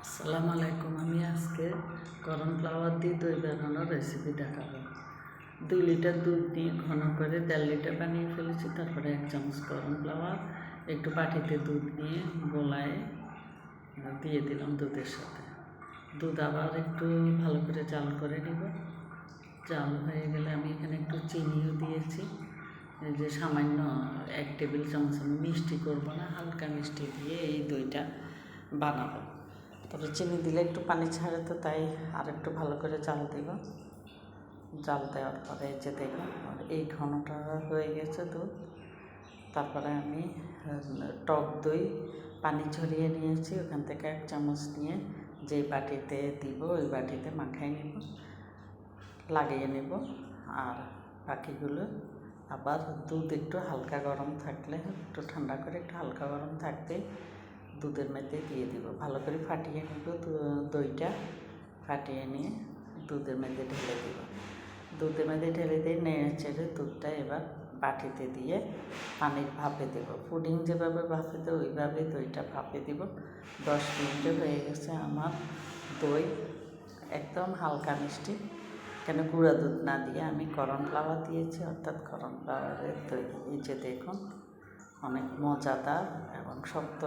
আসসালামু আলাইকুম। আমি আজকে কর্নফ্লাওয়ার দিয়ে দই বানানোর রেসিপি দেখাবো। 2 লিটার দুধ দিয়ে ঘন করে 1.5 লিটার বানিয়ে ফেলেছি। তারপরে 1 চামচ কর্নফ্লাওয়ার একটু বাটিতে দুধ নিয়ে গোলায় দিয়ে দিলাম দুধের সাথে। দুধ আবার একটু ভালো করে জাল করে নিব। জাল হয়ে গেলে আমি এখানে একটু চিনিও দিয়েছি। এই যে সামান্য 1 টেবিল চামচ, আমি মিষ্টি করবো না, হালকা মিষ্টি দিয়ে এই দইটা বানাবো। তবে চিনি দিলে একটু পানি ছাড়ে, তো তাই আর একটু ভালো করে জাল দেব। জাল দেওয়ার পরে যে দেখুন এই ঘনটা হয়ে গেছে দুধ। তারপরে আমি টক দই পানি ঝরিয়ে নিয়েছি, ওখান থেকে 1 চামচ নিয়ে যেই বাটিতে দিব ওই বাটিতে মাখাই নেব, লাগিয়ে নেব। আর বাকিগুলো আবার দুধ একটু হালকা গরম থাকলে, একটু ঠান্ডা করে একটু হালকা গরম থাকতে দুধের মধ্যে দিয়ে দিব। ভালো করে ফাটিয়ে নিব, দইটা ফাটিয়ে নিয়ে দুধের মধ্যে ঢেলে দিব। দুধের মধ্যে ঢেলে দিয়ে নেড়ে চেড়ে দুধটা এবার বাটিতে দিয়ে পানির ভাপে দেব। পুডিং যেভাবে ভাপে দেবো ওইভাবেই দইটা ভাপে দিব। 10 মিনিটে হয়ে গেছে আমার দই, একদম হালকা মিষ্টি। কেন গুঁড়া দুধ না দিয়ে আমি কর্নফ্লাওয়ার দিয়েছি, অর্থাৎ কর্নফ্লাওয়ারের দই। এই যে দেখুন অনেক মজাদার এবং শক্ত।